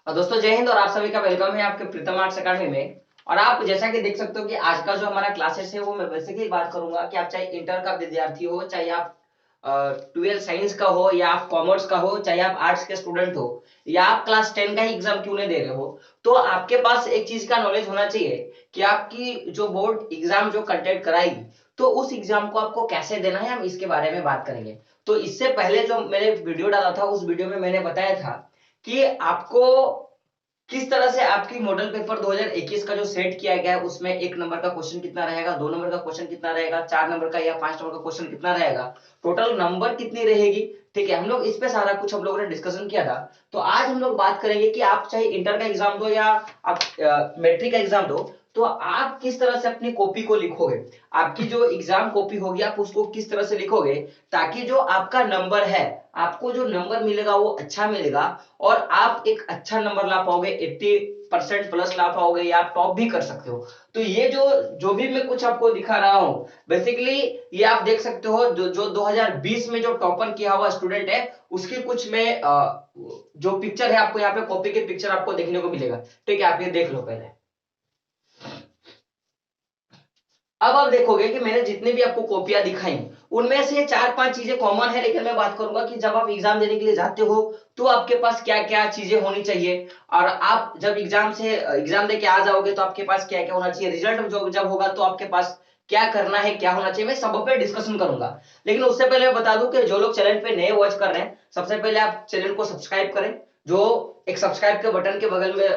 और दोस्तों जय हिंद और आप सभी का वेलकम है आपके प्रीतम आर्ट्स अकेडमी में। और आप जैसा कि देख सकते हो कि आज का जो हमारा क्लासेस है वो मैं वैसे की बात करूंगा कि आप चाहे इंटर का विद्यार्थी हो, चाहे आप 12 साइंस का हो, या आप कॉमर्स का हो, चाहे आप आर्ट्स के स्टूडेंट हो, या आप क्लास 10 का ही एग्जाम क्यों नहीं दे रहे हो, तो आपके पास एक चीज का नॉलेज होना चाहिए कि आपकी जो बोर्ड एग्जाम जो कंडक्ट कराएगी तो उस एग्जाम को आपको कैसे देना है, हम इसके बारे में बात करेंगे। तो इससे पहले जो मैंने वीडियो डाला था उस वीडियो में मैंने बताया था कि आपको किस तरह से आपकी मॉडल पेपर 2021 का जो सेट किया गया है उसमें 1 नंबर का क्वेश्चन कितना रहेगा, 2 नंबर का क्वेश्चन कितना रहेगा, 4 नंबर का या 5 नंबर का क्वेश्चन कितना रहेगा, टोटल नंबर कितनी रहेगी। ठीक है, हम लोग इस पे सारा कुछ हम लोगों ने डिस्कशन किया था। तो आज हम लोग बात करेंगे कि आप चाहे इंटर का एग्जाम दो या आप मैट्रिक का एग्जाम दो, तो आप किस तरह से अपनी कॉपी को लिखोगे, आपकी जो एग्जाम कॉपी होगी आप उसको किस तरह से लिखोगे ताकि जो आपका नंबर है, आपको जो नंबर मिलेगा वो अच्छा मिलेगा और आप एक अच्छा नंबर ला पाओगे, 80% प्लस ला पाओगे या आप टॉप भी कर सकते हो। तो ये जो जो भी मैं कुछ आपको दिखा रहा हूं बेसिकली ये आप देख सकते हो जो 2020 में जो टॉपर किया हुआ स्टूडेंट है उसकी कुछ में जो पिक्चर है आपको यहाँ पे कॉपी के पिक्चर आपको देखने को मिलेगा। ठीक है, आप ये देख लो पहले। अब आप देखोगे कि मैंने जितने भी आपको कॉपियां दिखाई उनमें से 4-5 चीजें कॉमन है, लेकिन मैं बात करूंगा कि जब आप एग्जाम देने के लिए जाते हो तो आपके पास क्या क्या चीजें होनी चाहिए, और आप जब एग्जाम दे के आ जाओगे तो आपके पास क्या क्या होना चाहिए, रिजल्ट जब होगा तो आपके पास क्या करना है, क्या होना चाहिए, मैं सब पे डिस्कशन करूंगा। लेकिन उससे पहले मैं बता दूं कि जो लोग चैनल पे नए वॉच कर रहे हैं सबसे पहले आप चैनल को सब्सक्राइब करें, जो एक सब्सक्राइब के बटन के बगल में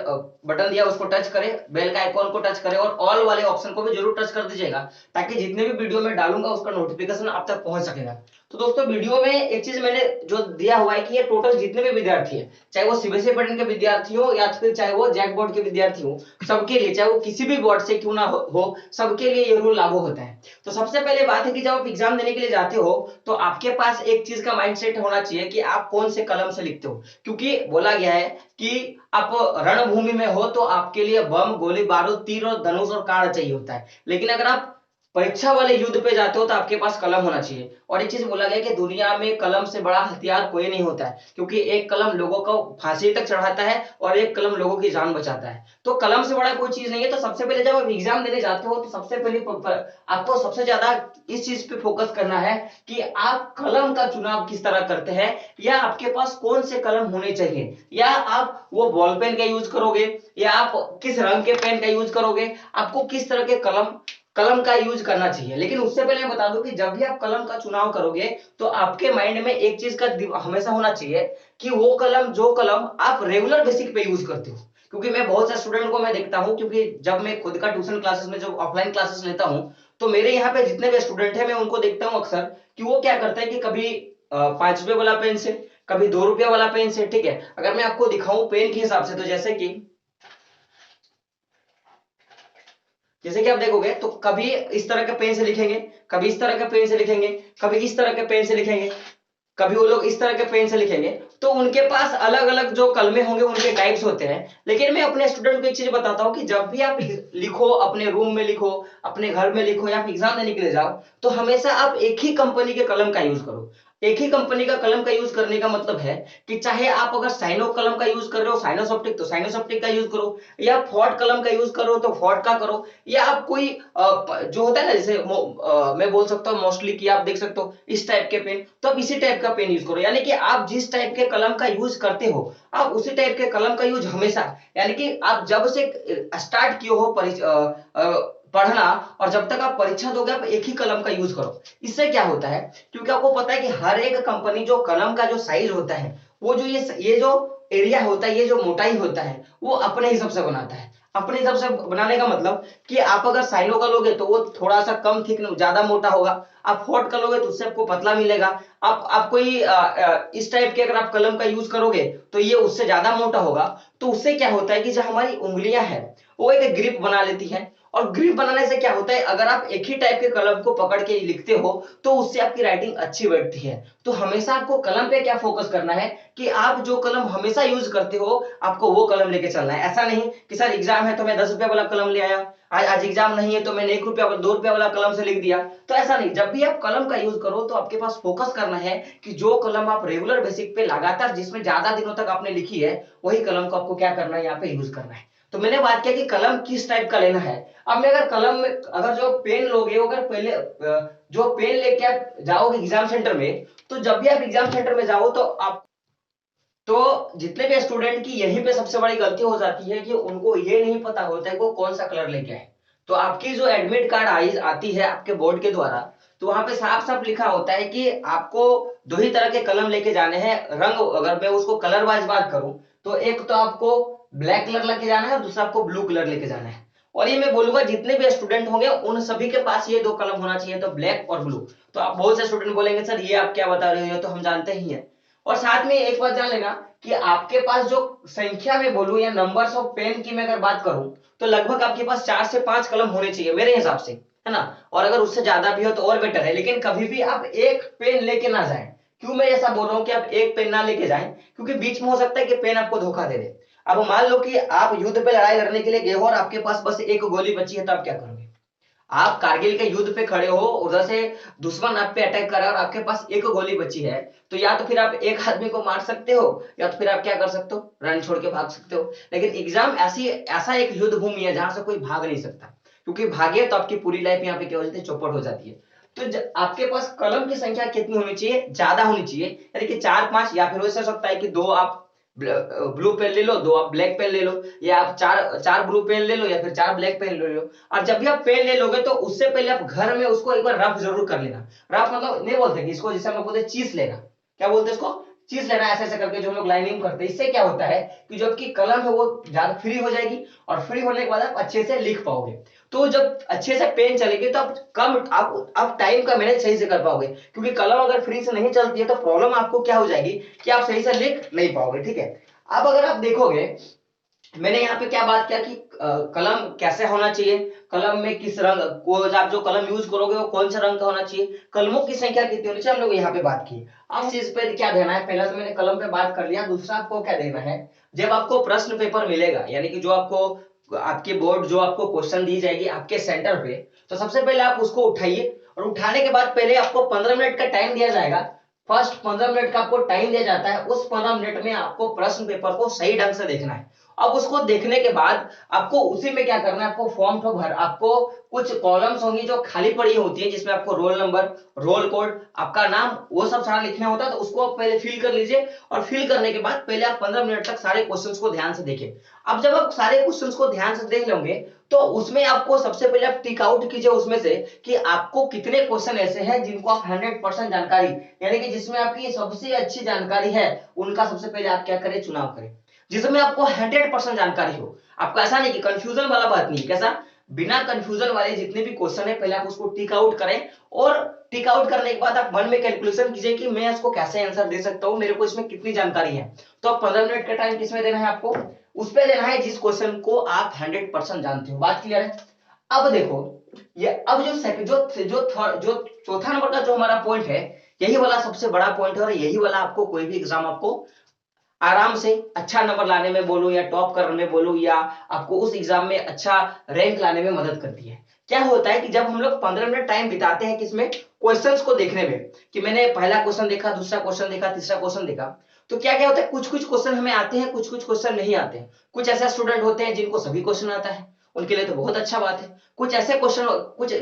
बटन दिया उसको टच करें, बेल का आइकॉन को टच करें और ऑल वाले ऑप्शन को भी जरूर टच कर दीजिएगा ताकि जितने भी वीडियो में डालूंगा उसका नोटिफिकेशन आप तक पहुंच सकेगा। तो दोस्तों वीडियो में एक चीज मैंने जो दिया हुआ है कि ये टोटल जितने भी विद्यार्थी हैं, चाहे वो सीबीएसई पैटर्न के विद्यार्थी हो या फिर चाहे वो जैक बोर्ड के विद्यार्थी हो, सबके लिए चाहे वो किसी भी बोर्ड से क्यों ना हो सबके लिए ये रूल लागू होता है। तो सबसे पहले बात है कि जब आप एग्जाम देने के लिए जाते हो तो आपके पास एक चीज का माइंडसेट होना चाहिए कि आप कौन से कलम से लिखते हो, क्योंकि बोला गया है कि आप रणभूमि में हो तो आपके लिए बम, गोली बारूद, तीर और धनुष और कांड चाहिए होता है, लेकिन अगर आप परीक्षा वाले युद्ध पे जाते हो तो आपके पास कलम होना चाहिए। और एक चीज बोला गया कि दुनिया में कलम से बड़ा हथियार कोई नहीं होता है, क्योंकि एक कलम लोगों को फांसी तक चढ़ाता है और एक कलम लोगों की जान बचाता है। तो कलम से बड़ा कोई चीज नहीं है। तो सबसे पहले जब आप एग्जाम देने जाते हो तो सबसे पहले आपको सबसे ज्यादा इस चीज पे फोकस करना है कि आप कलम का चुनाव किस तरह करते हैं, या आपके पास कौन से कलम होने चाहिए, या आप वो बॉल पेन का यूज करोगे या आप किस रंग के पेन का यूज करोगे, आपको किस तरह के कलम कलम का यूज करना चाहिए। लेकिन उससे पहले मैं बता दूं कि जब भी आप कलम का चुनाव करोगे तो आपके माइंड में एक चीज का हमेशा होना चाहिए कि वो कलम जो कलम आप रेगुलर बेसिक पे यूज करते हो। क्योंकि मैं बहुत से स्टूडेंट को मैं देखता हूं, क्योंकि जब मैं खुद का ट्यूशन क्लासेस में जब ऑफलाइन क्लासेस लेता हूं तो मेरे यहाँ पे जितने भी स्टूडेंट है मैं उनको देखता हूं अक्सर कि वो क्या करते हैं कि कभी 5 रुपए वाला पेन से, कभी 2 रुपया वाला पेन से। ठीक है, अगर मैं आपको दिखाऊं पेन के हिसाब से तो जैसे कि आप देखोगे तो कभी इस तरह के पेन से लिखेंगे, कभी इस तरह के पेन से लिखेंगे, कभी इस तरह के पेन से लिखेंगे, कभी वो लोग इस तरह के पेन से लिखेंगे। तो उनके पास अलग अलग जो कलमे होंगे उनके टाइप्स होते हैं। लेकिन मैं अपने स्टूडेंट को एक चीज बताता हूं कि जब भी आप लिखो, अपने रूम में लिखो, अपने घर में लिखो या एग्जाम देने के लिए जाओ, तो हमेशा आप एक ही कंपनी के कलम का यूज करो। एक ही कंपनी का कलम का यूज करने का मतलब है कि चाहे आप अगर साइनो कलम का यूज कर रहे हो, साइनोसॉप्टिक, तो साइनोसॉप्टिक का यूज करो, या फॉर्ट कलम का यूज करो तो फॉर्ट का करो, या आप कोई जो होता है ना जैसे मैं बोल सकता हूँ मोस्टली कि आप देख सकते हो इस टाइप के पेन, तो आप इसी टाइप का पेन यूज करो। यानी कि आप जिस टाइप के कलम का यूज करते हो आप उसी टाइप के कलम का यूज हमेशा, यानी कि आप जब से स्टार्ट किए हो पढ़ना और जब तक आप परीक्षा दोगे आप एक ही कलम का यूज करो। इससे क्या होता है, क्योंकि आपको पता है कि हर एक कंपनी जो कलम का जो साइज होता है, वो जो ये जो एरिया होता है, ये जो मोटाई होता है वो अपने हिसाब से बनाता है। अपने हिसाब से बनाने का मतलब कि आप अगर साइनो का लोगे तो वो थोड़ा सा कम थिक ज्यादा मोटा होगा, आप फोर्ट का लोगे तो उससे आपको पतला मिलेगा। आप कोई इस टाइप के अगर आप कलम का यूज करोगे तो ये उससे ज्यादा मोटा होगा। तो उससे क्या होता है कि जो हमारी उंगलियां हैं वो एक ग्रिप बना लेती है और ग्रिप बनाने से क्या होता है, अगर आप एक ही टाइप के कलम को पकड़ के लिखते हो तो उससे आपकी राइटिंग अच्छी बैठती है। तो हमेशा आपको कलम पे क्या फोकस करना है कि आप जो कलम हमेशा यूज करते हो आपको वो कलम लेके चलना है। ऐसा नहीं कि सर एग्जाम है तो मैं 10 रुपया वाला कलम ले आया, आज एग्जाम नहीं है तो मैंने 1 रुपया 2 रुपया वाला कलम से लिख दिया। तो ऐसा नहीं, जब भी आप कलम का यूज करो तो आपके पास फोकस करना है कि जो कलम आप रेगुलर बेसिक पे लगातार जिसमें ज्यादा दिनों तक आपने लिखी है वही कलम को आपको क्या करना है, यहाँ पे यूज करना है। तो मैंने बात किया कि कलम किस टाइप का लेना है। अब मैं अगर कलम में अगर जो पेन लोगे, अगर पहले जो पेन लेके आप जाओगे एग्जाम सेंटर में, तो जब भी आप एग्जाम सेंटर में जाओ तो आप जितने भी स्टूडेंट की यहीं पे सबसे बड़ी गलती हो जाती है कि उनको ये नहीं पता होता है कि वो कौन सा कलर लेके आए। तो आपकी जो एडमिट कार्ड आती है आपके बोर्ड के द्वारा, तो वहां पे साफ साफ लिखा होता है कि आपको 2 ही तरह के कलम लेके जाने हैं। रंग अगर मैं उसको कलर वाइज बात करूं तो एक तो आपको ब्लैक कलर लेके जाना है और दूसरा आपको ब्लू कलर लेके जाना है। और ये मैं बोलूंगा जितने भी स्टूडेंट होंगे उन सभी के पास ये 2 कलम होना चाहिए, तो ब्लैक और ब्लू। तो आप बहुत से स्टूडेंट बोलेंगे सर ये आप क्या बता रहे हो, तो हम जानते ही हैं। और साथ में एक बात जान लेना कि आपके पास जो संख्या में बोलूं या नंबर्स ऑफ पेन की मैं अगर बात करूं तो लगभग आपके पास 4 से 5 कलम होने चाहिए मेरे हिसाब से, है ना। और अगर उससे ज्यादा भी हो तो और बेटर है, लेकिन कभी भी आप एक पेन लेके ना जाएं। क्यों मैं ऐसा बोल रहा हूं कि आप एक पेन ना लेके जाएं, क्योंकि बीच में हो सकता है कि पेन आपको धोखा दे दे। अब मान लो कि आप युद्ध पे लड़ाई लड़ने के लिए गए हो और आपके पास बस एक गोली बची है, तो आप क्या करोगे। आप कारगिल के युद्ध पे खड़े हो, उधर से दुश्मन आप पे अटैक कर रहा है और आपके पास एक गोली बची है, तो या तो फिर आप एक आदमी को मार सकते हो या तो फिर आप क्या कर सकते हो, रन छोड़ के भाग सकते हो। लेकिन एग्जाम ऐसा एक युद्ध भूमि है जहां से कोई भाग नहीं सकता, क्योंकि भागे तो आपकी पूरी लाइफ यहाँ पे क्या हो जाती है, चौपट हो जाती है। तो आपके पास कलम की संख्या कितनी होनी चाहिए, ज्यादा होनी चाहिए, यानी कि 4-5, या फिर हो सकता है कि 2 आप ब्लू पेन ले लो, 2 आप ब्लैक पेन ले लो, या आप चार ब्लू पेन ले लो या फिर 4 ब्लैक पेन ले लो। और जब भी आप पेन ले लोगे तो उससे पहले आप घर में उसको एक बार रफ जरूर कर लेना। रफ मतलब नहीं बोलते कि इसको, जिसे हम लोग बोलते हैं चीज लेना, क्या बोलते हैं इसको, चीज लेना, ऐसे ऐसे करके जो हम लोग लाइनिंग करते हैं। इससे क्या होता है कि जो आपकी कलम है वो ज्यादा फ्री हो जाएगी और फ्री होने के बाद आप अच्छे से लिख पाओगे। तो जब अच्छे से पेन चलेगी तो आप टाइम का मैनेज सही से कर पाओगे, क्योंकि कलम अगर फ्री से नहीं चलती है तो प्रॉब्लम आपको क्या हो जाएगी कि आप सही से लिख नहीं पाओगे, ठीक है। अब अगर आप देखोगे मैंने यहाँ पे क्या बात किया कि कलम कैसे होना चाहिए, कलम में किस रंग को, आप जो कलम यूज करोगे वो कौन सा रंग का होना चाहिए, कलमों की संख्या कितनी होनी चाहिए, हम लोग यहाँ पे बात की। अब इस चीज पे क्या देना है, पहला तो मैंने कलम पे बात कर लिया, दूसरा आपको क्या देना है, जब आपको प्रश्न पेपर मिलेगा, यानी कि जो आपको आपके बोर्ड जो आपको क्वेश्चन दी जाएगी आपके सेंटर पे, तो सबसे पहले आप उसको उठाइए और उठाने के बाद पहले आपको 15 मिनट का टाइम दिया जाएगा। फर्स्ट 15 मिनट का आपको टाइम दिया जाता है, उस 15 मिनट में आपको प्रश्न पेपर को सही ढंग से देखना है। अब उसको देखने के बाद आपको उसी में क्या करना है, आपको फॉर्म को भर, आपको कुछ कॉलम्स होंगी जो खाली पड़ी होती है जिसमें आपको रोल नंबर, रोल कोड, आपका नाम, वो सब सारा लिखना होता है। तो उसको आप पहले फिल कर लीजिए और फिल करने के बाद पहले आप 15 मिनट तक सारे क्वेश्चंस को ध्यान से देखिए। अब जब आप सारे क्वेश्चंस को ध्यान से देख लेंगे तो उसमें आपको सबसे पहले आप टिक आउट कीजिए उसमें से कि आपको कितने क्वेश्चन ऐसे हैं जिनको आप 100% जानकारी, यानी कि जिसमें आपकी सबसे अच्छी जानकारी है, उनका सबसे पहले आप क्या करें, चुनाव करें, जिसमें आपको 100% जानकारी हो। आपको ऐसा नहीं कि कंफ्यूजन वाला बात नहीं, कैसा, बिना कंफ्यूजन वाले जितने भी क्वेश्चन है पहले आप उसको टिक आउट करें, और टिक आउट करने के बाद आप मन में कैलकुलेशन कीजिए कि मैं इसको कैसे आंसर दे सकता हूं, मेरे को इसमें कितनी जानकारी है। तो आप 15 मिनट का टाइम किसमें देना है, आपको उस पर देना है जिस क्वेश्चन को आप 100% जानते हो। बात क्लियर है। अब देखो, ये अब जो चौथा नंबर का जो हमारा पॉइंट है, यही वाला सबसे बड़ा पॉइंट है, और यही वाला आपको कोई भी एग्जाम आपको आराम से अच्छा नंबर लाने में बोलूं या टॉप करने में बोलूं, या आपको उस एग्जाम में अच्छा रैंक लाने में मदद करती है। क्या होता है कि जब हम लोग 15 मिनट टाइम बिताते हैं किसमें, क्वेश्चंस को देखने में, कि मैंने पहला क्वेश्चन देखा, दूसरा क्वेश्चन देखा, तीसरा क्वेश्चन देखा, तो क्या क्या होता है, कुछ कुछ क्वेश्चन हमें आते हैं, कुछ कुछ क्वेश्चन नहीं आते हैं। कुछ ऐसे स्टूडेंट होते हैं जिनको सभी क्वेश्चन आता है, उनके लिए तो बहुत अच्छा बात है। कुछ ऐसे क्वेश्चन,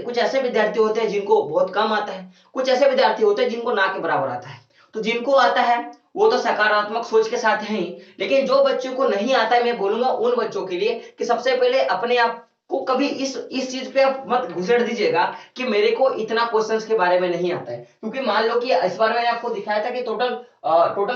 कुछ ऐसे विद्यार्थी होते हैं जिनको बहुत कम आता है, कुछ ऐसे विद्यार्थी होते हैं जिनको ना के बराबर आता है। तो जिनको आता है वो तो सकारात्मक सोच के साथ है ही, लेकिन जो बच्चों को नहीं आता है, मैं बोलूंगा उन बच्चों के लिए कि सबसे पहले अपने आप को कभी इस चीज पे आप मत घुसेड़ दीजिएगा कि मेरे को इतना क्वेश्चंस के बारे में नहीं आता है। क्योंकि मान लो कि इस बार मैंने आपको दिखाया था कि टोटल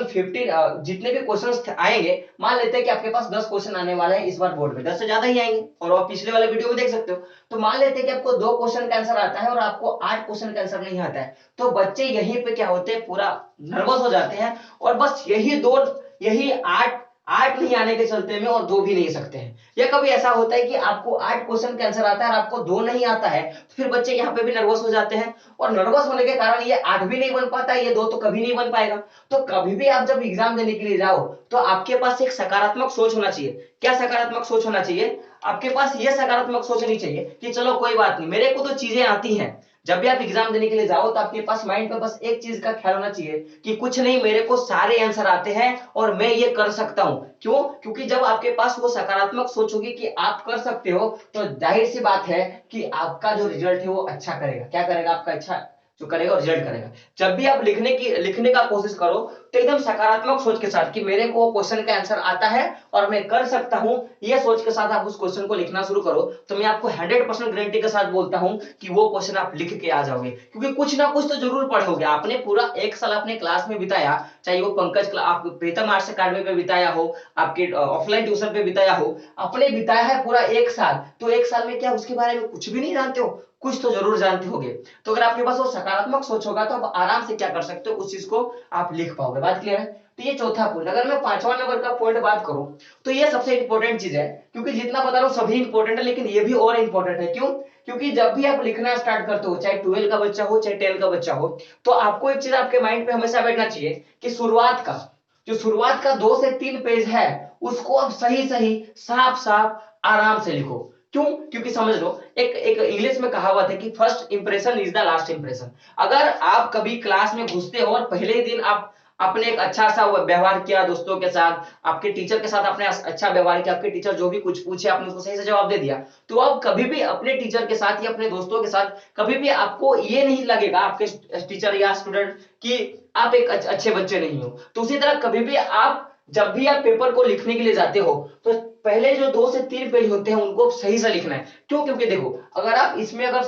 15 जितने भी क्वेश्चंस आएंगे, मान लेते हैं कि आपके पास 10 क्वेश्चन आने वाले हैं इस बार बोर्ड में, 10 से ज्यादा ही आएंगे, और आप पिछले वाले वीडियो में देख सकते हो। तो मान लेते हैं कि आपको 2 क्वेश्चन का आंसर आता है और आपको 8 क्वेश्चन का आंसर नहीं आता है, तो बच्चे यहीं पे क्या होते हैं, पूरा नर्वस हो जाते हैं, और बस यही 8 8 नहीं आने के चलते में और 2 भी नहीं सकते हैं। या कभी ऐसा होता है कि आपको 8 क्वेश्चन का आंसर आता है और आपको 2 नहीं आता है, तो फिर बच्चे यहाँ पे भी नर्वस हो जाते हैं, और नर्वस होने के कारण ये 8 भी नहीं बन पाता, ये 2 तो कभी नहीं बन पाएगा। तो कभी भी आप जब एग्जाम देने के लिए जाओ तो आपके पास एक सकारात्मक सोच होना चाहिए। क्या सकारात्मक सोच होना चाहिए? आपके पास ये सकारात्मक सोच होनी चाहिए कि चलो कोई बात नहीं, मेरे को तो चीजें आती हैं। जब भी आप एग्जाम देने के लिए जाओ तो आपके पास माइंड पे बस एक चीज का ख्याल होना चाहिए कि कुछ नहीं, मेरे को सारे आंसर आते हैं और मैं ये कर सकता हूं। क्यों? क्योंकि जब आपके पास वो सकारात्मक सोच होगी कि आप कर सकते हो, तो जाहिर सी बात है कि आपका जो रिजल्ट है वो अच्छा करेगा। क्या करेगा? आपका अच्छा जो करेगा रिजल्ट करेगा। जब भी आप लिखने का कोशिश करो तो एकदम सकारात्मक सोच के साथ कि मेरे को क्वेश्चन का आंसर आता है और मैं कर सकता हूं, ये सोच के साथ आप उस क्वेश्चन को लिखना शुरू करो, तो मैं आपको 100% गारंटी के साथ बोलता हूं कि वो क्वेश्चन आप लिख के आ जाओगे। क्योंकि कुछ ना कुछ तो जरूर पढ़ोगे। आपने पूरा 1 साल अपने क्लास में बिताया, चाहे वो पंकज आप प्रीतम आर्ट्स अकेडमी पे बिताया हो, आपके ऑफलाइन ट्यूशन पे बिताया हो, आपने बिताया है पूरा 1 साल, तो 1 साल में क्या उसके बारे में कुछ भी नहीं जानते हो? कुछ तो जरूर जानते होगे। तो अगर आपके पास वो सकारात्मक सोच होगा तो आप आराम से क्या कर सकते हो, उस चीज को आप लिख पाओगे। बात क्लियर है? तो ये चौथा पॉइंट। अगर मैं 5वां नंबर का पॉइंट बात करूं तो ये सबसे इंपॉर्टेंट चीज है, क्योंकि जितना बता रहा हूं सभी इंपॉर्टेंट है, लेकिन ये भी और इंपॉर्टेंट है। क्यों? क्योंकि जब भी आप लिखना स्टार्ट करते हो, चाहे 12 का बच्चा हो चाहे 10 का बच्चा हो, तो आपको एक चीज आपके माइंड पे हमेशा बैठना चाहिए कि शुरुआत का 2 से 3 पेज है उसको आप सही सही साफ साफ आराम से लिखो। क्यों? क्योंकि समझ लो, एक एक इंग्लिश में कहावत है कि first impression is the last impression. अगर आप कभी क्लास में घुसते हो और पहले ही दिन आप आपने एक अच्छा सा व्यवहार किया दोस्तों के साथ, आपके टीचर के साथ आपने अच्छा व्यवहार किया, आपके टीचर जो भी कुछ पूछे आपने उसको सही से जवाब दे दिया, तो आप कभी भी अपने टीचर के साथ या अपने दोस्तों के साथ कभी भी आपको ये नहीं लगेगा, आपके टीचर या स्टूडेंट, कि आप एक अच्छे बच्चे नहीं हो। तो उसी तरह कभी भी आप जब भी आप पेपर को लिखने के लिए जाते हो तो पहले जो 2 से 3 पेज होते हैं उनको सही से लिखना है। क्यों? क्योंकि देखो, अगर आप इसमें अगर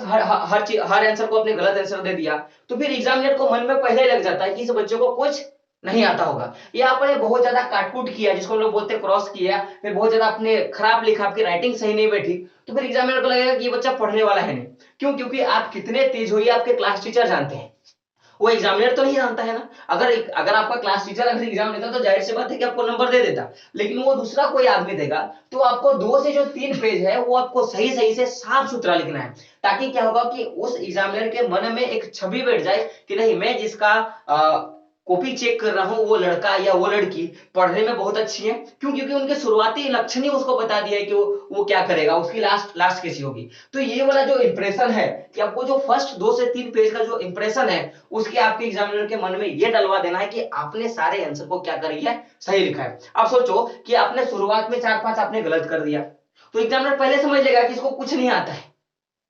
हर आंसर को आपने गलत आंसर दे दिया तो फिर एग्जामिनर को मन में पहले लग जाता है कि इस बच्चे को कुछ नहीं आता होगा, या आपने बहुत ज्यादा काटकूट किया, जिसको लोग बोलते हैं क्रॉस किया, फिर बहुत ज्यादा आपने खराब लिखा, आपकी राइटिंग सही नहीं बैठी, तो फिर एग्जामिनर को लगेगा कि ये बच्चा पढ़ने वाला है नहीं। क्यों? क्योंकि आप कितने तेज हो ये आपके क्लास टीचर जानते हैं, वो एग्जामिनर तो नहीं जानता है ना। अगर अगर आपका क्लास टीचर अगर एग्जाम लेता तो जाहिर सी बात है कि आपको नंबर दे देता, लेकिन वो दूसरा कोई आदमी देगा। तो आपको 2 से जो 3 पेज है वो आपको सही सही से साफ सुथरा लिखना है, ताकि क्या होगा कि उस एग्जामिनर के मन में एक छवि बैठ जाए कि नहीं, मैं जिसका कॉपी चेक कर रहा हूं वो लड़का या वो लड़की पढ़ने में बहुत अच्छी है। क्यों? क्योंकि उनके शुरुआती लक्षण ही उसको बता दिया है कि वो क्या करेगा, उसकी लास्ट कैसी होगी। तो ये वाला जो इंप्रेशन है कि आपको जो फर्स्ट 2 से 3 पेज का जो इंप्रेशन है उसके आपके एग्जामिनर के मन में ये डलवा देना है कि आपने सारे आंसर को क्या करी है, सही लिखा है। आप सोचो कि आपने शुरुआत में 4-5 आपने गलत कर दिया, तो एग्जामिनर पहले समझ लेगा कि इसको कुछ नहीं आता है।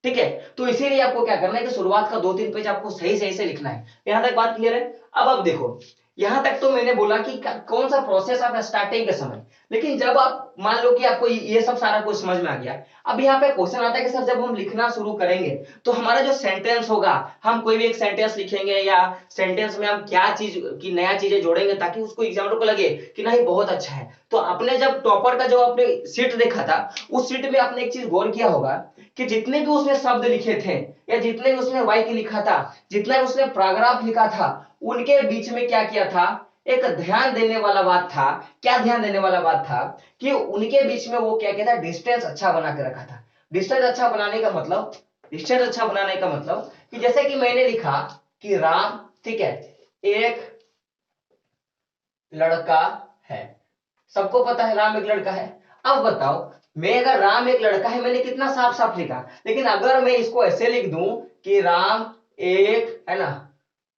ठीक है? तो इसीलिए आपको क्या करना है कि शुरुआत का 2-3 पेज आपको सही सही से लिखना है। यहां तक बात क्लियर है? अब देखो, यहां तक तो मैंने बोला कि कौन सा प्रोसेस आप स्टार्टिंग के समय, लेकिन जब आप मान लो कि आपको ये सब सारा कुछ समझ में आ गया, अब यहाँ पे क्वेश्चन आता है कि सर जब हम लिखना शुरू करेंगे तो हमारा जो सेंटेंस होगा, हम कोई भी एक सेंटेंस लिखेंगे या सेंटेंस में हम क्या चीज की नया चीजें जोड़ेंगे ताकि उसको एग्जामिनर को लगे कि नहीं बहुत अच्छा है। तो आपने जब टॉपर का जो आपने सीट देखा था, उस सीट में आपने एक चीज गौर किया होगा कि जितने भी उसने शब्द लिखे थे या जितने भी उसने वाक्य लिखा था, जितना भी उसने पैराग्राफ लिखा था, उनके बीच में क्या किया था, एक ध्यान देने वाला बात था। क्या ध्यान देने वाला बात था? कि उनके बीच में वो क्या किया था, डिस्टेंस अच्छा बना के रखा था। डिस्टेंस अच्छा बनाने का मतलब कि जैसे कि मैंने लिखा कि राम, ठीक है, एक लड़का है। सबको पता है राम एक लड़का है। अब बताओ, मैं अगर राम एक लड़का है मैंने कितना साफ साफ लिखा, लेकिन अगर मैं इसको ऐसे लिख दूं कि राम एक, है ना,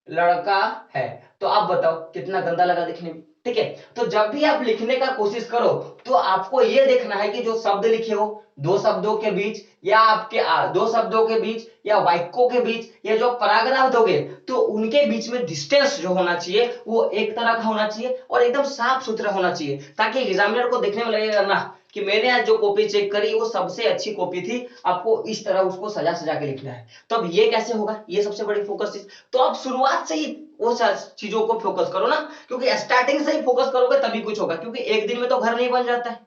लड़का है, तो आप बताओ कितना गंदा लगा दिखने में। ठीक है? तो जब भी आप लिखने का कोशिश करो तो आपको यह देखना है कि जो शब्द लिखे हो, 2 शब्दों के बीच या आपके 2 शब्दों के बीच या वाक्यों के बीच या जो पैराग्राफ दोगे तो उनके बीच में डिस्टेंस जो होना चाहिए वो एक तरह का होना चाहिए और एकदम साफ सुथरा होना चाहिए, ताकि एग्जामिनर को देखने में लगेगा ना कि मैंने आज जो कॉपी चेक करी वो सबसे अच्छी कॉपी थी। आपको इस तरह उसको सजा सजा के लिखना है। तो अब ये कैसे होगा, ये सबसे बड़ी फोकस चीज। तो आप शुरुआत से ही वो चीजों को फोकस करो ना, क्योंकि स्टार्टिंग से ही फोकस करोगे तभी कुछ होगा, क्योंकि एक दिन में तो घर नहीं बन जाता है।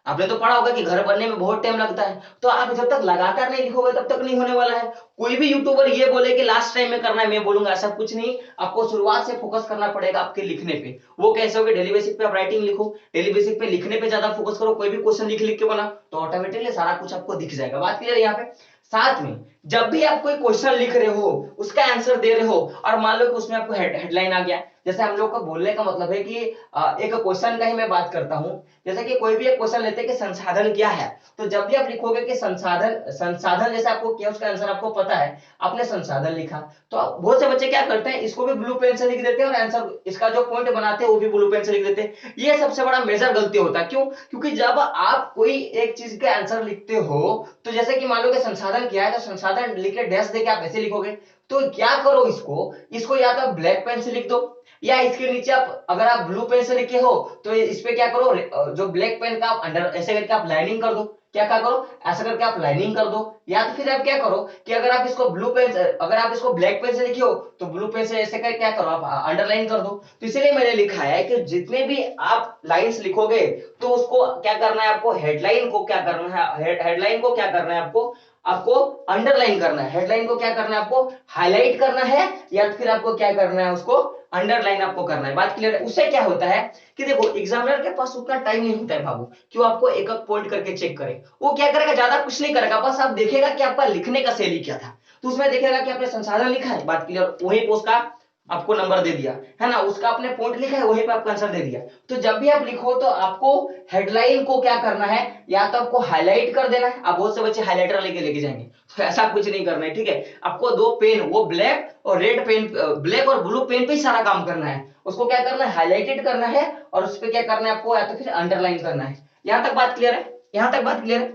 आपने तो पढ़ा होगा कि घर बनने में बहुत टाइम लगता है, तो आप जब तक लगातार नहीं लिखोगे तब तक नहीं होने वाला है। कोई भी यूट्यूबर ये बोले कि लास्ट टाइम में करना है, मैं बोलूंगा ऐसा कुछ नहीं। आपको शुरुआत से फोकस करना पड़ेगा आपके लिखने पे। वो कैसे होगा, डेली बेसिक पे आप राइटिंग लिखो, डेली बेसिक पे लिखने पे ज्यादा फोकस करो, कोई भी क्वेश्चन लिख लिख के बना, तो ऑटोमेटिकली सारा कुछ आपको दिख जाएगा। बात क्लियर है यहाँ पे। साथ में जब भी आप कोई क्वेश्चन लिख रहे हो, उसका आंसर दे रहे हो, और मान लो कि उसमें आपको हेडलाइन आ गया, जैसे हम लोग का बोलने का मतलब है कि एक क्वेश्चन का ही मैं बात करता हूं। जैसे कि कोई भी एक क्वेश्चन लेते हैं कि संसाधन क्या है, तो जब भी आप लिखोगे कि संसाधन, संसाधन जैसे आपको क्या उसका आंसर आपको पता है, आपने संसाधन लिखा, तो बहुत से बच्चे क्या करते हैं, इसको भी ब्लू पेन से लिख देते हैं और आंसर इसका जो पॉइंट बनाते हैं वो भी ब्लू पेन से लिख देते हैं। ये सबसे बड़ा मेजर गलती होता है। क्यों? क्योंकि जब आप कोई एक चीज का आंसर लिखते हो, तो जैसे कि मान लो कि संसाधन क्या है, तो संसाधन लिख के डैश देके आप ऐसे लिखोगे, तो क्या करो, इसको इसको या तो ब्लैक पेन से लिख दो, या इसके नीचे आप अगर आप ब्लू पेन से लिखे हो तो इस पे क्या करो, जो ब्लैक पेन का आप अंडर ऐसे करके आप लाइनिंग कर दो। क्या करो, ऐसा करके आप लाइनिंग कर दो। या तो फिर आप क्या करो कि अगर आप इसको ब्लू पेन से, अगर आप इसको ब्लैक पेन से लिखे हो तो ब्लू पेन से ऐसे कर क्या करो, आप अंडरलाइन कर दो। तो इसलिए मैंने लिखा है कि जितने भी आप लाइंस लिखोगे, तो उसको क्या करना है आपको, हेडलाइन को क्या करना है, हेडलाइन को क्या करना है आपको, आपको अंडरलाइन करना है। हेडलाइन को क्या करना है आपको, हाईलाइट करना है, या फिर आपको क्या करना है, उसको अंडरलाइन आपको करना है। बात क्लियर है। उससे क्या होता है कि देखो, एग्जामिनर के पास उतना टाइम नहीं होता है बाबू कि वो आपको एक एक पॉइंट करके चेक करे। वो क्या करेगा, ज्यादा कुछ नहीं करेगा, बस आप देखेगा कि आपका लिखने का शैली क्या था, तो उसमें देखेगा कि आपने संसाधन लिखा है, बात क्लियर, वही पे उसका आपको नंबर दे दिया है ना, उसका आपने पॉइंट लिखा है, वहीं पे आपका आंसर दे दिया। तो जब भी आप लिखो तो आपको हेडलाइन को क्या करना है, या तो आपको हाईलाइट कर देना है। आप बहुत से बच्चे हाईलाइटर लेके लेके जाएंगे, तो ऐसा कुछ नहीं करना है, ठीक है। आपको दो पेन, वो ब्लैक और रेड पेन, ब्लैक और ब्लू पेन पे ही सारा काम करना है। उसको क्या करना है, हाईलाइटेड करना है, और उस पर क्या करना है आपको, या तो फिर अंडरलाइन करना है। यहां तक बात क्लियर है, यहां तक बात क्लियर है।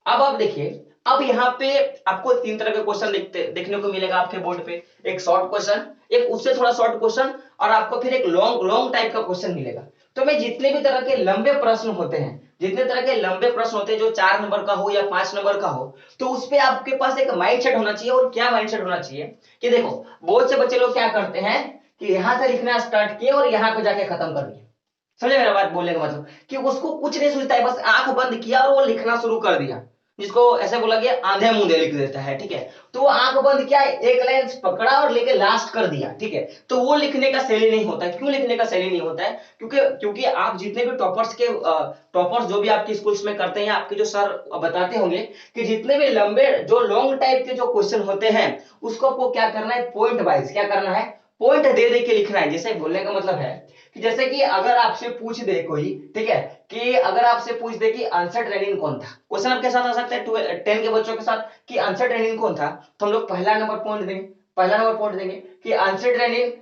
अब आप देखिए, अब यहाँ पे आपको तीन तरह के क्वेश्चन देखने को मिलेगा आपके बोर्ड पे। एक शॉर्ट क्वेश्चन, एक उससे थोड़ा शॉर्ट क्वेश्चन, और आपको फिर एक लॉन्ग लॉन्ग टाइप का क्वेश्चन मिलेगा। तो मैं जितने भी तरह के लंबे प्रश्न होते हैं, जितने तरह के लंबे प्रश्न होते हैं, जो 4 नंबर का हो या 5 नंबर का हो, तो उस पे आपके पास एक माइंडसेट होना चाहिए। और क्या माइंडसेट होना चाहिए कि देखो, बहुत से बच्चे लोग क्या करते हैं कि यहां से लिखना स्टार्ट किए और यहाँ पे जाके खत्म कर दिया। समझे मेरा बात बोलने का मतलब, कि उसको कुछ नहीं सोचता है, बस आंख बंद किया और वो लिखना शुरू कर दिया, जिसको ऐसे बोला गया आंधे मुंधे लिख देता है, ठीक है। तो वो आंख बंद किया, एक लाइन पकड़ा और लेके लास्ट कर दिया, ठीक है। तो वो लिखने का शैली नहीं होता है। क्यों लिखने का शैली नहीं होता है? क्योंकि क्योंकि आप जितने भी टॉपर्स जो भी आपके स्कूल्स में करते हैं, आपके जो सर बताते होंगे कि जितने भी लंबे जो लॉन्ग टाइप के जो क्वेश्चन होते हैं, उसको आपको क्या करना है, पॉइंट वाइज क्या करना है, पॉइंट दे दे के लिखना है। जैसे बोलने का मतलब है कि जैसे कि अगर आपसे पूछ दे कोई, ठीक है, कि अगर आपसे पूछ दे कि आंसर ट्रेनिंग कौन था, क्वेश्चन आपके साथ आ सकता है 10 के बच्चों के साथ कि आंसर ट्रेनिंग कौन था, तो हम लोग पहला नंबर पॉइंट देंगे, पहला नंबर पॉइंट देंगे कि आंसर ट्रेनिंग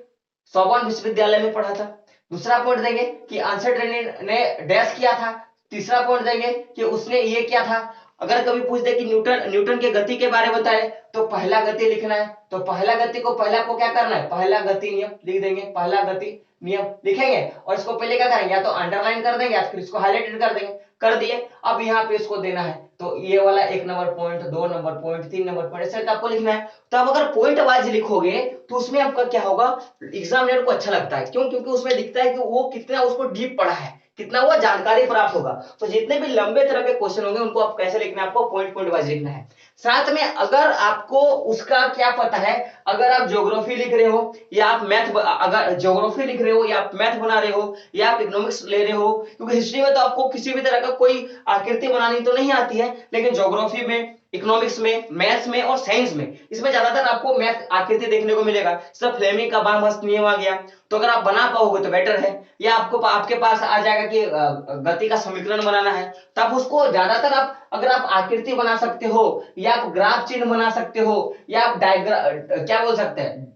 सोबर्न विश्वविद्यालय में पढ़ा था। दूसरा पॉइंट देंगे कि आंसर ट्रेनिंग ने डैश किया था। तीसरा पॉइंट देंगे कि उसने ये किया था। अगर कभी पूछ दे कि न्यूटन न्यूटन के गति के बारे में बताए, तो पहला गति लिखना है। तो पहला गति को पहला को क्या करना है, पहला गति नियम लिख देंगे, पहला गति नियम लिखेंगे, और इसको पहले क्या करेंगे, या तो अंडरलाइन कर देंगे या फिर इसको हाईलाइटेड कर देंगे, कर दिए। अब यहाँ पे इसको देना है, तो ये वाला 1 number point, 2 number point, 3 number point, ऐसे आपको लिखना है। तो अब अगर पॉइंट वाइज लिखोगे तो उसमें आपका क्या होगा, एग्जामिनर को अच्छा लगता है। क्यों? क्योंकि उसमें दिखता है कि वो कितना उसको डीप पढ़ा है, कितना वो जानकारी प्राप्त होगा। तो जितने भी लंबे तरह के क्वेश्चन होंगे उनको आप कैसे लिखना है, आपको पॉइंट पॉइंट वाइज लिखना है। साथ में अगर आपको उसका क्या पता है, अगर आप ज्योग्राफी लिख रहे हो या आप मैथ, अगर ज्योग्राफी लिख रहे हो या आप मैथ बना रहे हो या आप इकोनॉमिक्स ले रहे हो, क्योंकि हिस्ट्री में तो आपको किसी भी तरह का कोई आकृति बनानी तो नहीं आती है, लेकिन ज्योग्राफी में, इकोनॉमिक्स में, मैथ्स में और साइंस में, इसमें ज्यादातर आपको मैथ आकृति देखने को मिलेगा। सब फ्लेमिंग का बारहमास नियम आ गया, तो अगर आप बना पाओगे तो बेटर है। या आपके पास आ जाएगा कि गति का समीकरण बनाना है, तो आप उसको ज्यादातर आप अगर आप आकृति बना सकते हो, या आप ग्राफ चिन्ह बना सकते हो, या आप डायग्राम क्या बोल सकते हैं,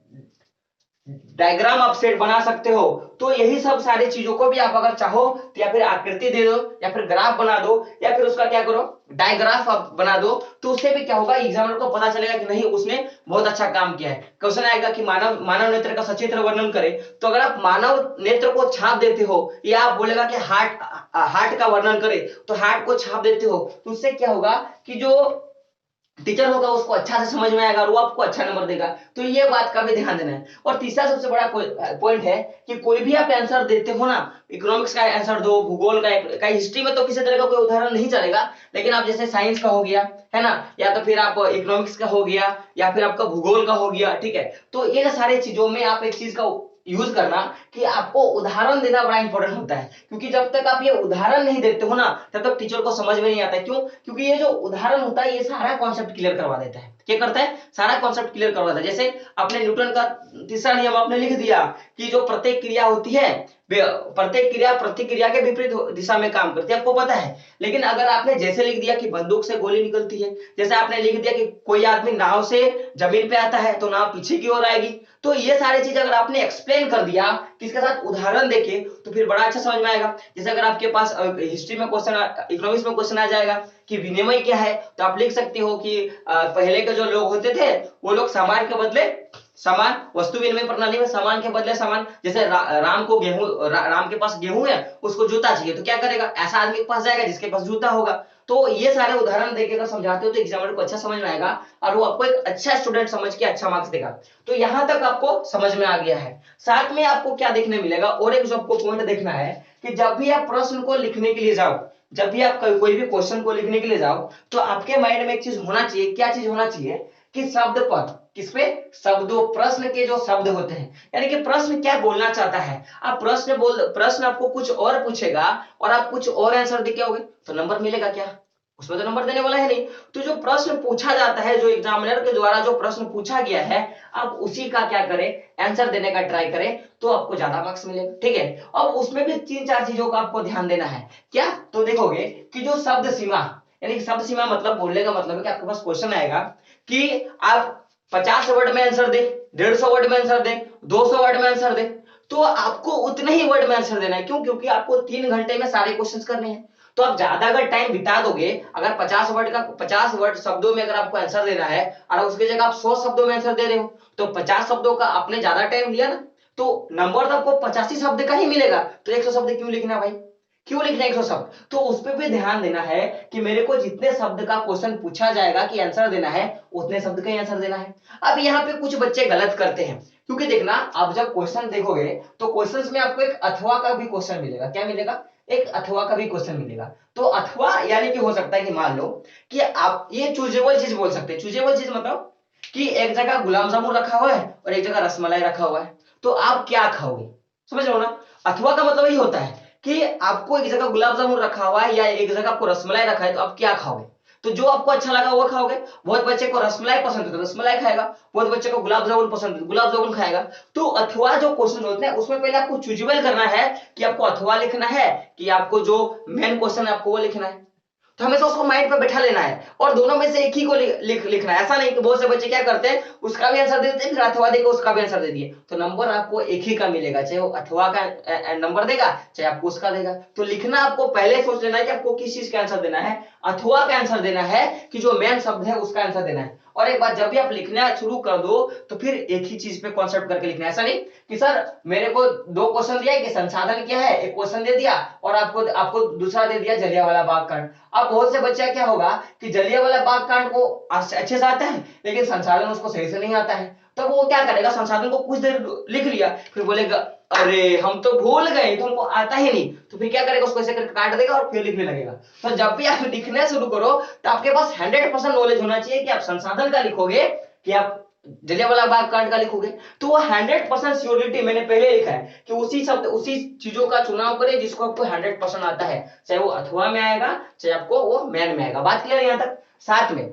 डायग्राम आप सेट बना सकते हो। तो यही सब सारी चीजों को भी आप अगर चाहो तो या फिर आकृति दे दो, या फिर ग्राफ बना दो, या फिर उसका क्या करो, डायग्राफ आप बना दो। तो उससे भी क्या होगा, एग्जामिनर को पता चलेगा कि नहीं उसने बहुत अच्छा काम किया है। क्वेश्चन आएगा कि मानव मानव नेत्र का सचित्र वर्णन करे, तो अगर आप मानव नेत्र को छाप देते हो, या आप बोलेगा कि हार्ट का वर्णन करे, तो हार्ट को छाप देते हो, तो उससे क्या होगा कि जो टीचर होगा उसको अच्छा से समझ में आएगा और वो आपको अच्छा नंबर देगा। तो ये बात का भी ध्यान देना है। और तीसरा सबसे बड़ा पॉइंट है कि कोई भी आप आंसर देते हो ना, इकोनॉमिक्स का आंसर दो, भूगोल का हिस्ट्री में तो किसी तरह का कोई उदाहरण नहीं चलेगा, लेकिन आप जैसे साइंस का हो गया है ना, या तो फिर आप इकोनॉमिक्स का हो गया, या फिर आपका भूगोल का हो गया, ठीक है, तो ये सारी चीजों में आप एक चीज का यूज करना कि आपको उदाहरण देना बड़ा इंपॉर्टेंट होता है, क्योंकि जब तक आप ये उदाहरण नहीं देते हो ना, तब तक टीचर को समझ में नहीं आता है। क्यों? क्योंकि ये जो उदाहरण होता है ये सारा कॉन्सेप्ट क्लियर करवा देता है। क्या करता है? सारा कॉन्सेप्ट क्लियर करवाता है। जैसे आपने न्यूटन का तीसरा नियम आपने लिख दिया कि जो प्रत्येक क्रिया होती है, प्रत्येक क्रिया प्रतिक्रिया के विपरीत दिशा में काम करती है, आपको पता है। लेकिन अगर आपने जैसे लिख दिया कि बंदूक से गोली निकलती है, जैसे आपने लिख दिया कि कोई आदमी नाव से जमीन पे आता है तो नाव पीछे की ओर आएगी, तो ये सारी चीज अगर आपने एक्सप्लेन कर दिया किसके साथ, उदाहरण देके, तो फिर बड़ा अच्छा समझ में आएगा। जैसे अगर आपके पास हिस्ट्री में क्वेश्चन, इकोनॉमिक्स में क्वेश्चन आ जाएगा कि विनिमय क्या है, तो आप लिख सकते हो कि पहले के जो लोग होते थे वो लोग सामान के बदले सामान, वस्तु विनिमय प्रणाली में सामान के बदले सामान, जैसे राम को राम के पास गेहूं है, उसको जूता चाहिए, तो क्या करेगा, ऐसा आदमी के पास जाएगा जिसके पास जूता होगा। तो ये सारे उदाहरण देके अगर समझाते हो तो एग्जामिनर को अच्छा समझ में आएगा और वो आपको एक अच्छा स्टूडेंट समझ के अच्छा मार्क्स देगा। तो यहां तक आपको समझ में आ गया है। साथ में आपको क्या देखने मिलेगा, और एक जो आपको पॉइंट देखना है कि जब भी आप प्रश्न को लिखने के लिए जाओ, जब भी आप कोई भी क्वेश्चन को लिखने के लिए जाओ, तो आपके माइंड में एक चीज होना चाहिए। क्या चीज होना चाहिए? कि शब्द पर, किसपे, शब्दों, प्रश्न के जो शब्द होते हैं, यानी कि प्रश्न क्या बोलना चाहता है। आप प्रश्न आपको कुछ और पूछेगा और आप कुछ और आंसर दे के आओगे तो नंबर मिलेगा क्या? उसमें तो नंबर देने वाला है नहीं। तो जो प्रश्न पूछा जाता है, जो एग्जामिनर के द्वारा जो प्रश्न पूछा गया है, आप उसी का क्या करें, आंसर देने का ट्राई करें, तो आपको ज्यादा मार्क्स मिलेगा। ठीक है, अब उसमें भी तीन चार चीजों का आपको ध्यान देना है। क्या? तो देखोगे कि जो शब्द सीमा, यानी कि शब्द सीमा मतलब बोलने का मतलब है कि आपके पास क्वेश्चन आएगा कि आप 50 वर्ड में आंसर दे, 150 वर्ड में आंसर दे, 200 वर्ड में आंसर दे, तो आपको उतने ही वर्ड में आंसर देना है। क्यों? क्योंकि आपको 3 घंटे में सारे क्वेश्चन करने हैं। तो आप ज्यादा अगर टाइम बिता दोगे, अगर 50 वर्ड शब्दों में अगर आपको आंसर देना है और उसकी जगह आप 100 शब्दों में आंसर दे रहे हो, तो 50 शब्दों का आपने ज्यादा टाइम लिया ना, तो नंबर तो आपको 85 शब्द का ही मिलेगा। तो 100 शब्द क्यों लिखना भाई? क्यों लिखना 100 शब्द? तो उस पर भी ध्यान देना है कि मेरे को जितने शब्द का क्वेश्चन पूछा जाएगा कि आंसर देना है, उतने शब्द का ही आंसर देना है। अब यहाँ पे कुछ बच्चे गलत करते हैं, क्योंकि देखना, आप जब क्वेश्चन देखोगे तो क्वेश्चंस में आपको एक अथवा का भी क्वेश्चन मिलेगा। क्या मिलेगा? एक अथवा का भी क्वेश्चन मिलेगा। तो अथवा यानी कि हो सकता है कि मान लो कि आप ये चूजेबल चीज बोल सकते हैं। चूजेबल चीज मतलब कि एक जगह गुलाब जामुन रखा हुआ है और एक जगह रसमलाई रखा हुआ है, तो आप क्या खाओगे? समझ रहे हो ना? अथवा का मतलब यही होता है कि आपको एक जगह गुलाब जामुन रखा हुआ है या एक जगह आपको रसमलाई रखा है, तो आप क्या खाओगे? तो जो आपको अच्छा लगा वो खाओगे। बहुत बच्चे को रसमलाई पसंद है तो रसमलाई खाएगा, बहुत बच्चे को गुलाब जामुन पसंद है तो गुलाब जामुन खाएगा। तो अथवा जो क्वेश्चन होते हैं उसमें पहले आपको चूजेबल करना है कि आपको अथवा लिखना है कि आपको जो मेन क्वेश्चन है आपको वो लिखना है। तो हमेशा उसको माइंड पे बैठा लेना है और दोनों में से एक ही को लिखना है। ऐसा नहीं कि बहुत से बच्चे क्या करते हैं, उसका भी आंसर दे देते हैं फिर अथवा देकर उसका भी आंसर दे दिए, तो नंबर आपको एक ही का मिलेगा, चाहे वो अथवा का नंबर देगा चाहे आपको उसका देगा। तो लिखना आपको पहले सोच लेना है कि आपको किस चीज का आंसर देना है, अथवा का आंसर देना है कि जो मेन शब्द है उसका आंसर देना है। और एक बात, जब भी आप लिखना शुरू कर दो तो फिर एक ही चीज पे कॉन्सेप्ट करके लिखना है। ऐसा नहीं कि सर मेरे को 2 क्वेश्चन दिया कि संसाधन क्या है, एक क्वेश्चन दे दिया और आपको आपको दूसरा दे दिया जलियांवाला बाग कांड। अब बहुत से बच्चा क्या होगा कि जलियांवाला बाग कांड को अच्छे से आता है लेकिन संसाधन उसको सही से नहीं आता है, तो वो क्या करेगा, संसाधन को कुछ देर लिख लिया फिर बोलेगा अरे हम तो भूल गए, तो हमको आता ही नहीं, तो फिर क्या करेगा, उसको ऐसे करके काट देगा और फिर लिखने लगेगा। तो जब भी आप लिखना शुरू करो तो आपके पास 100% नॉलेज होना चाहिए कि आप संसाधन का लिखोगे कि आप जलियांवाला बाग कांड का लिखोगे। तो वो 100% श्योरिटी मैंने पहले लिखा है कि उसी शब्द उसी चीजों का चुनाव करें जिसको आपको 100% आता है, चाहे वो अथवा में आएगा चाहे आपको वो मैन में आएगा। बात क्लियर है यहाँ तक? साथ में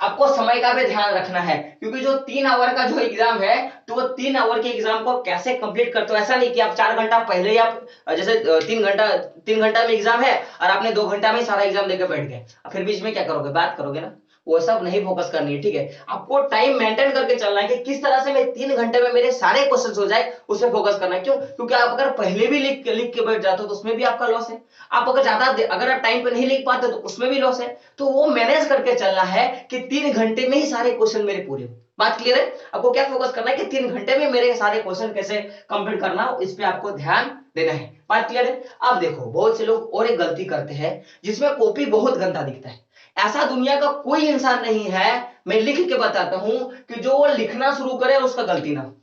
आपको समय का भी ध्यान रखना है, क्योंकि जो 3 आवर का जो एग्जाम है, तो वो 3 आवर के एग्जाम को आप कैसे कंप्लीट करते हो। ऐसा नहीं कि आप 4 घंटा पहले ही आप जैसे 3 घंटा में एग्जाम है और आपने 2 घंटा में सारा एग्जाम देकर बैठ गए, फिर बीच में क्या करोगे, बात करोगे ना, वो सब नहीं फोकस करनी है। ठीक है, आपको टाइम मेंटेन करके चलना है कि किस तरह से मैं 3 घंटे में मेरे सारे क्वेश्चन हो जाए, उसमें फोकस करना है। क्यों? क्योंकि आप अगर पहले भी लिख के बैठ जाते हो तो उसमें भी आपका लॉस है। आप अगर अगर आप टाइम पे नहीं लिख पाते तो उसमें भी लॉस है। तो वो मैनेज करके चलना है कि 3 घंटे में ही सारे क्वेश्चन मेरे पूरे हो। बात क्लियर है? आपको क्या फोकस करना है कि 3 घंटे में मेरे सारे क्वेश्चन कैसे कंप्लीट करना हो, इस पे आपको ध्यान देना है। बात क्लियर है? अब देखो, बहुत से लोग और एक गलती करते हैं जिसमें कॉपी बहुत गंदा दिखता है। ऐसा दुनिया का कोई इंसान नहीं है, मैं लिख के बताता हूं, कि जो वो लिखना शुरू करे और उसका गलती ना हो,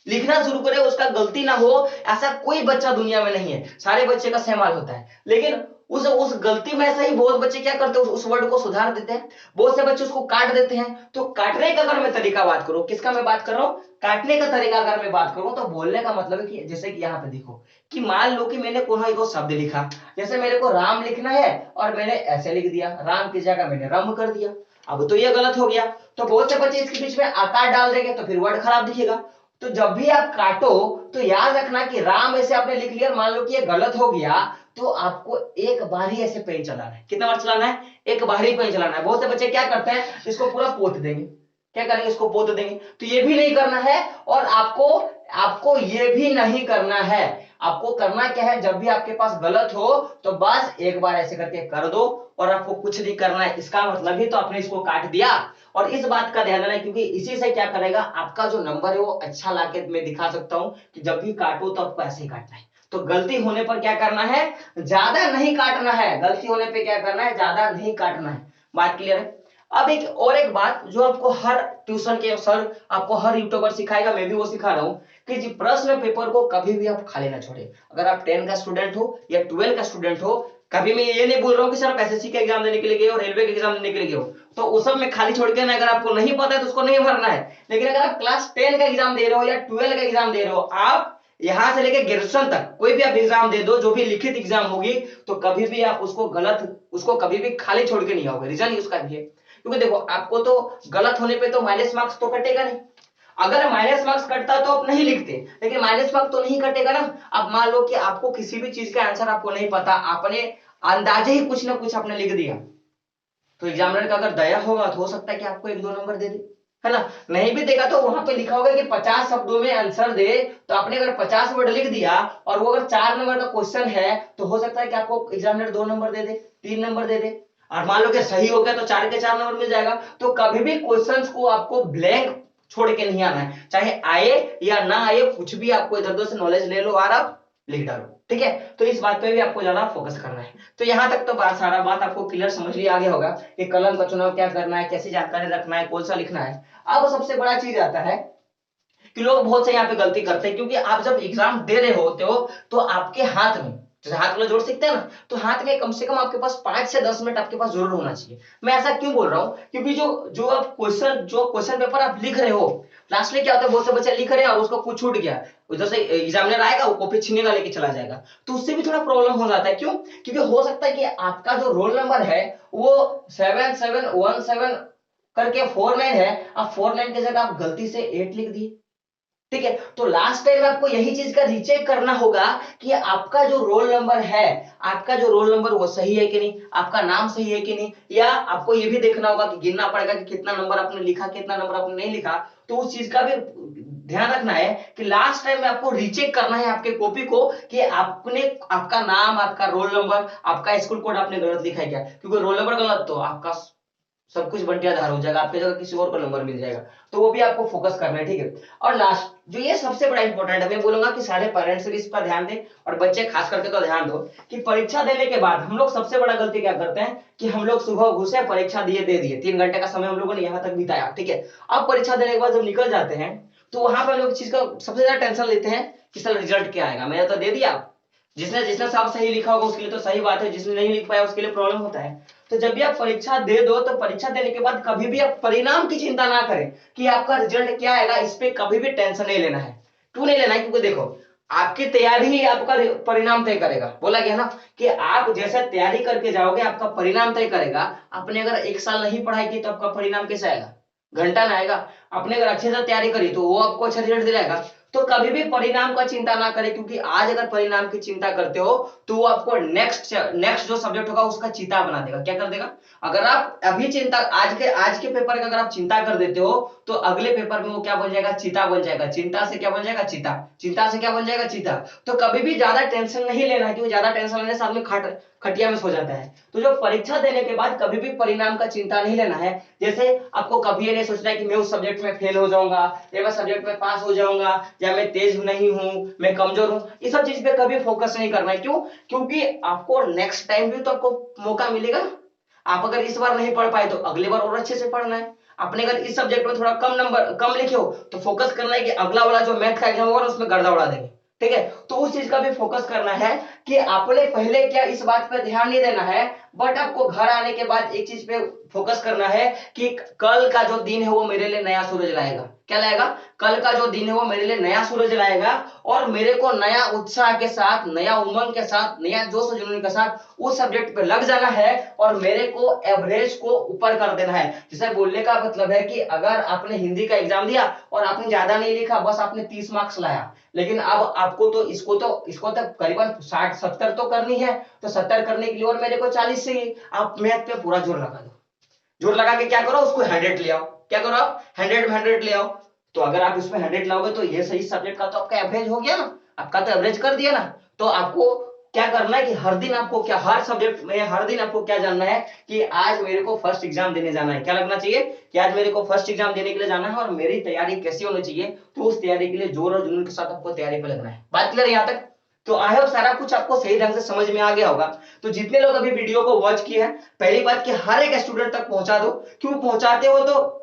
लिखना शुरू करे उसका गलती ना हो, ऐसा कोई बच्चा दुनिया में नहीं है। सारे बच्चे का सेम हाल होता है, लेकिन उस गलती में से ही बहुत बच्चे क्या करते हैं, उस वर्ड को सुधार देते हैं, बहुत से बच्चे उसको काट देते हैं। तो काटने का अगर मैं तरीका बात करूं, किसका मैं बात कर रहा हूं, काटने का तरीका अगर मैं बात करूं, तो बोलने का मतलब है कि जैसे कि यहाँ पे देखो, कि मान लो कि मैंने कोई को शब्द लिखा, जैसे मेरे को राम लिखना है और मैंने ऐसे लिख दिया, राम की जगह मैंने रम कर दिया, अब तो ये गलत हो गया। तो बहुत से बच्चे इसके बीच में आकार डाल देंगे, तो फिर वर्ड खराब दिखेगा। तो जब भी आप काटो तो याद रखना कि राम ऐसे आपने लिख लिया, मान लो कि ये गलत हो गया, तो आपको एक बार ही ऐसे पेन चलाना है। कितना बार चलाना है, एक बार ही पेन चलाना है। बहुत से बच्चे क्या करते हैं, इसको पूरा पोत देंगे, क्या करेंगे, इसको पोत देंगे। तो ये भी नहीं करना है, और आपको आपको ये भी नहीं करना है। आपको करना क्या है, जब भी आपके पास गलत हो तो बस एक बार ऐसे करके कर दो, और आपको कुछ नहीं करना है। इसका मतलब ही तो आपने इसको काट दिया। और इस बात का ध्यान रखना, क्योंकि इसी से क्या करेगा, आपका जो नंबर है वो अच्छा लाके मैं दिखा सकता हूं, कि जब भी काटो तो आपको ऐसे ही काटना है। तो गलती होने पर क्या करना है, ज्यादा नहीं काटना है, गलती होने पे क्या करना है, ज्यादा नहीं काटना है। बात क्लियर है। अब एक बात जो आपको हर ट्यूशन के सर, आपको हर यूट्यूबर सिखाएगा, मैं भी वो सिखा रहा हूं, कि जी प्रश्न पेपर को कभी भी आप खाली ना छोड़े। अगर आप 10 का स्टूडेंट हो या 12 का स्टूडेंट हो, कभी मैं ये नहीं बोल रहा हूँ कि सर आप एसएससी का एग्जाम देने के लिए गए हो, रेलवे का एग्जाम देने के लिए गए हो, तो उस सब में खाली छोड़ के ना, अगर आपको नहीं पता है तो उसको नहीं भरना है। लेकिन अगर आप क्लास 10 का एग्जाम दे रहे हो या 12 का एग्जाम दे रहे हो, आप यहां से लेकर ग्रेजुएशन तक कोई भी आप एग्जाम दे दो, जो भी लिखित एग्जाम होगी, तो कभी भी आप उसको कभी भी खाली छोड़ के नहीं आओगे। रीजन उसका भी है, क्योंकि देखो आपको तो गलत होने पे तो माइनस मार्क्स तो कटेगा नहीं। अगर माइनस मार्क्स कटता तो आप नहीं लिखते, लेकिन माइनस मार्क्स तो नहीं कटेगा ना। अब मान लो कि आपको किसी भी चीज का आंसर आपको नहीं पता, आपने अंदाजे ही कुछ ना कुछ आपने लिख दिया, तो एग्जामिनर का अगर दया होगा तो हो सकता है कि आपको 1-2 नंबर दे दे, है ना। नहीं भी देगा तो वहां पे लिखा होगा कि 50 शब्दों में आंसर दे, तो आपने अगर 50 वर्ड लिख दिया और वो अगर 4 नंबर का क्वेश्चन है, तो हो सकता है कि आपको एग्जामिनर 2 नंबर दे दे, 3 नंबर दे दे। और मान लो कि सही हो गया तो 4 के 4 नंबर मिल जाएगा। तो कभी भी क्वेश्चंस को आपको ब्लैंक छोड़ के नहीं आना है, चाहे आए या ना आए, कुछ भी आपको इधर उधर से नॉलेज ले लो और आप लिख डालो, ठीक है। तो इस बात पे भी आपको ज्यादा फोकस करना है। तो यहां तक तो सारा बात आपको क्लियर समझ लिया आगे होगा, कि कलम का चुनाव क्या करना है, कैसी जानकारी रखना है, कौन सा लिखना है। अब सबसे बड़ा चीज आता है कि लोग बहुत से यहाँ पे गलती करते हैं, क्योंकि आप जब एग्जाम दे रहे होते हो तो आपके हाथ में, जैसे हाथ में जोड़ सकते हैं ना, तो हाथ में कम से कम आपके पास 5 से 10 मिनट आपके पास जरूर होना चाहिए। मैं ऐसा क्यों बोल रहा हूँ, क्योंकि जो क्वेश्चन पेपर आप लिख रहे हो, लास्ट में क्या होता है, बहुत से बच्चे लिख रहे हैं और उसका कुछ छूट गया, उधर से एग्जामिनर आएगा वो कॉपी छीनेगा, लेके चला जाएगा, तो उससे भी थोड़ा प्रॉब्लम हो जाता है। क्यों, क्योंकि हो सकता है कि आपका जो रोल नंबर है वो 7717 करके 49 है, अब 49 की जगह आप गलती से 8 लिख दिए, ठीक है। तो लास्ट टाइम आपको यही चीज का रीचेक करना होगा, कि आपका जो रोल नंबर है, आपका जो रोल नंबर वो सही है कि नहीं, आपका नाम सही है कि नहीं, या आपको ये भी देखना होगा कि गिनना पड़ेगा कि कितना नंबर आपने लिखा, कितना नंबर आपने नहीं लिखा। तो उस चीज का भी ध्यान रखना है, कि लास्ट टाइम में आपको रीचेक करना है आपके कॉपी को, कि आपने आपका नाम, आपका रोल नंबर, आपका स्कूल कोड आपने गलत लिखा है क्या, क्योंकि रोल नंबर गलत तो आपका सब कुछ बंटियाधार हो जाएगा, आपके जगह किसी और को नंबर मिल जाएगा। तो वो भी आपको फोकस करना है, ठीक है। और लास्ट जो ये सबसे बड़ा इंपॉर्टेंट है, मैं बोलूंगा कि सारे पेरेंट्स भी इस पर ध्यान दें, और बच्चे खास करके तो ध्यान दो, कि परीक्षा देने के बाद हम लोग सबसे बड़ा गलती क्या करते हैं, कि हम लोग सुबह घुसे, परीक्षा दिए, दे दिए, 3 घंटे का समय हम लोगों ने यहाँ तक बिताया, ठीक है। अब परीक्षा देने के बाद जब निकल जाते हैं, तो वहां पर लोग चीज का सबसे ज्यादा टेंशन लेते हैं कि सर रिजल्ट क्या आएगा, मैंने तो दे दिया। जिसने जिसने सब सही लिखा होगा उसके लिए तो सही बात है, जिसने नहीं लिख पाया उसके लिए प्रॉब्लम होता है। तो जब भी आप परीक्षा दे दो, तो परीक्षा देने के बाद कभी भी आप परिणाम की चिंता ना करें, कि आपका रिजल्ट क्या आएगा, इस पे कभी भी टेंशन नहीं लेना है। क्यों नहीं लेना है, क्योंकि देखो आपकी तैयारी ही आपका परिणाम तय करेगा, बोला गया ना, कि आप जैसे तैयारी करके जाओगे आपका परिणाम तय करेगा। आपने अगर 1 साल नहीं पढ़ाई की तो आपका परिणाम कैसे आएगा, घंटा ना आएगा। आपने अगर अच्छे से तैयारी करी तो वो आपको अच्छा रिजल्ट दिलाएगा। तो कभी भी परिणाम का चिंता ना करें, क्योंकि आज अगर परिणाम की चिंता करते हो तो वो आपको नेक्स्ट जो सब्जेक्ट होगा उसका चिता बना देगा, क्या कर देगा। अगर आप अभी चिंता, आज के पेपर का अगर आप चिंता कर देते हो, तो अगले पेपर में वो क्या बन जाएगा, चिता बन जाएगा। चिंता से क्या बन जाएगा, चिता। चिंता से क्या बन जाएगा, चिता। तो कभी भी ज्यादा टेंशन नहीं लेना है, क्योंकि ज्यादा टेंशन लेने से आदमी खटिया में सो जाता है। तो जो परीक्षा देने के बाद कभी भी परिणाम का चिंता नहीं लेना है। जैसे आपको कभी ये नहीं सोचना है कि मैं उस सब्जेक्ट में फेल हो जाऊंगा, या मैं सब्जेक्ट में पास हो जाऊंगा, या मैं तेज नहीं हूं, मैं कमजोर हूं, ये सब चीज पे कभी फोकस नहीं करना है। क्यों, क्योंकि आपको नेक्स्ट टाइम भी तो आपको मौका मिलेगा। आप अगर इस बार नहीं पढ़ पाए तो अगले बार और अच्छे से पढ़ना है। आपने अगर इस सब्जेक्ट में थोड़ा कम नंबर कम लिखे हो तो फोकस करना है कि अगला वाला जो मैथ का एग्जाम होगा उसमें गर्दा उड़ा देंगे, ठीक है। तो उस चीज का भी फोकस करना है कि आपने पहले क्या इस बात पे ध्यान नहीं देना है, बट आपको घर आने के बाद एक चीज पे फोकस करना है कि कल का जो दिन है वो मेरे लिए नया सूरज लाएगा। क्या लाएगा? कल का जो दिन है वो मेरे लिए नया सूरज लाएगा और मेरे को नया उत्साह के साथ, नया उमंग के साथ, नया जोश और जुनून के साथ उस सब्जेक्ट पे लग जाना है और मेरे को एवरेज को ऊपर कर देना है। जैसे बोलने का मतलब है कि अगर आपने हिंदी का एग्जाम दिया और आपने ज्यादा नहीं लिखा, बस आपने 30 मार्क्स लाया, लेकिन अब आपको तो इसको तो करीबन 60-70 तो करनी है, तो 70 करने के लिए और मेरे को 40 चाहिए। आप मैथ पे पूरा जोर लगा दो, जोर लगा के क्या करो, उसको 100 ले आओ। क्या करो आप? 100 में 100 ले आओ। तो अगर आप इसमें 100 लाओगे तो ये सही सब्जेक्ट का तो आपका एवरेज हो गया ना, आपका तो एवरेज कर दिया ना। तो आपको क्या करना है कि हर दिन आपको क्या, हर सब्जेक्ट में हर दिन आपको क्या जानना है कि आज मेरे को फर्स्ट एग्जाम देने जाना है। क्या लगना चाहिए कि आज मेरे को फर्स्ट एग्जाम देने के लिए जाना है और मेरी तैयारी कैसी होनी चाहिए, तो उस तैयारी के लिए जोर और जुनून के साथ आपको तैयारी पे लगना है। बात क्लियर यहाँ तक? तो आई होप सारा कुछ आपको सही ढंग से समझ में आ गया होगा। तो जितने लोग अभी वीडियो को वॉच किए हैं, पहली बात कि हर एक स्टूडेंट तक पहुंचा दो। क्यों पहुंचाते हो? तो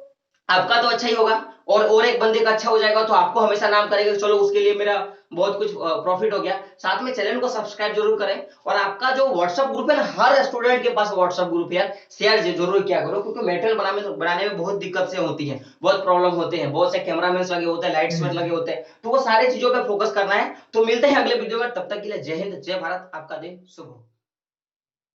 आपका तो अच्छा ही होगा और एक बंदे का अच्छा हो जाएगा तो आपको हमेशा नाम करेगा, चलो उसके लिए मेरा बहुत कुछ प्रॉफिट हो गया। साथ में चैनल को सब्सक्राइब जरूर करें और आपका जो व्हाट्सएप ग्रुप है ना, हर स्टूडेंट के पास व्हाट्सएप ग्रुप है, शेयर जरूर किया करो, क्योंकि मेटेरियल बनाने में बहुत दिक्कत से होती है, बहुत प्रॉब्लम होते हैं, बहुत से कैमरामैन लगे होते हैं, लाइट्स में लगे होते हैं, तो वो सारी चीजों पर फोकस करना है। तो मिलते हैं अगले वीडियो में, तब तक के लिए जय हिंद, जय भारत, आपका दिन शुभ हो।